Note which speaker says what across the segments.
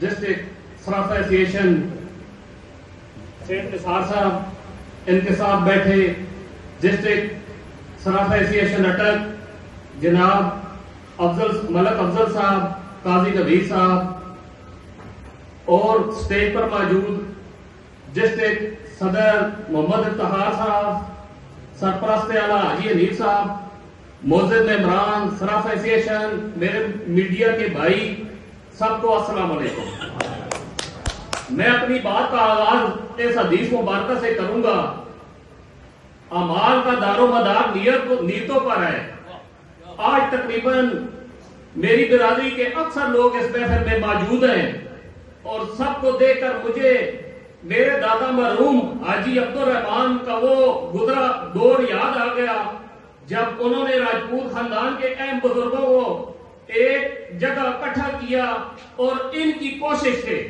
Speaker 1: District Saraf association سے انتصار صاحب، انتصاب بیٹھے ڈسٹرکٹ سراف ایسوسیشن اٹک جناب ملک افضل صاحب، قاضی نبیر صاحب، اور اسٹیج پر موجود ڈسٹرکٹ صدر محمد افتخار صاحب، سرپرست اعلیٰ حاجی حنیف صاحب، معزز ممبران سراف ایسوسیشن، میرے میڈیا کے بھائی، سب کو السلام علیکم۔ میں اپنی بات کا آغاز اس حدیث مبارکہ سے کروں گا، اعمال کا دار و مدار نیتوں پر ہے۔ آج تقریباً میری برادری کے اکثر لوگ اس محفل میں موجود ہیں، اور سب کو دیکھ کر مجھے میرے دادا مرحوم حاجی عبدالرحمان کا وہ گزرا دور یاد آ گیا جب انہوں نے راجپوت خاندان کے اہم بزرگوں کو ایک جگہ اکٹھا کیا اور ان کی کوشش سے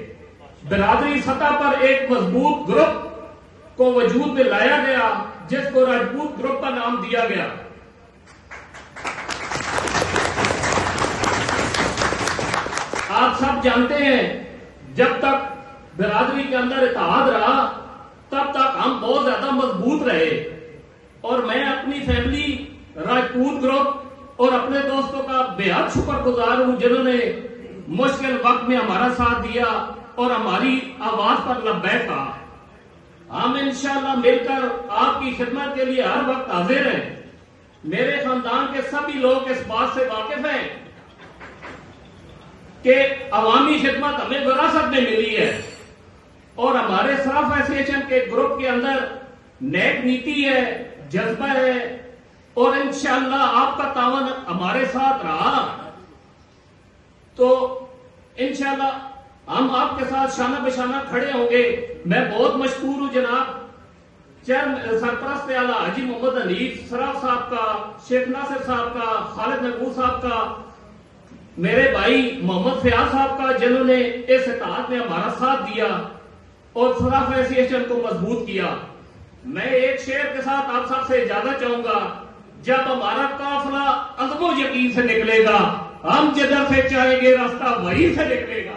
Speaker 1: برادری سطح پر ایک مضبوط گروپ کو وجود میں لایا گیا جس کو راجپوت گروپ کا نام دیا گیا۔ آپ سب جانتے ہیں جب تک برادری کے اندر اتحاد رہا تب تک ہم بہت زیادہ مضبوط رہے، اور میں اپنی فیملی راجپوت گروپ اور اپنے دوستوں کا بے حد شکر گزار ہوں جنہوں نے مشکل وقت میں ہمارا ساتھ دیا اور ہماری آواز پر لبیک کہا۔ ہم انشاءاللہ مل کر آپ کی خدمت کے لیے ہر وقت حاضر ہیں۔ میرے خاندان کے سبھی لوگ اس بات سے واقف ہیں کہ عوامی خدمت ہمیں وراثت میں ملی ہے، اور ہمارے سراف ایسوسیشن کے گروپ کے اندر نیک نیتی ہے، جذبہ ہے، اور انشاءاللہ آپ کا تعاون ہمارے ساتھ رہا تو انشاءاللہ ہم آپ کے ساتھ شانہ بشانہ کھڑے ہوں گے۔ میں بہت مشکور ہوں جناب سرپرست اعلیٰ حاجی محمد حنیف سراف صاحب کا، شیخ ناصر صاحب کا، خالد محبوب صاحب کا، میرے بھائی محمد فیاض صاحب کا، جنہوں نے اس اتحاد میں ہمارا ساتھ دیا اور سراف ایسوسیشن کو مضبوط کیا۔ میں ایک شعر کے ساتھ آپ سب سے اجازت چاہوں گا، جب ہمارا قافلہ عزم و یقین سے نکلے گا، ہم جدھر سے چاہیں گے راستہ وہیں سے نکلے گا۔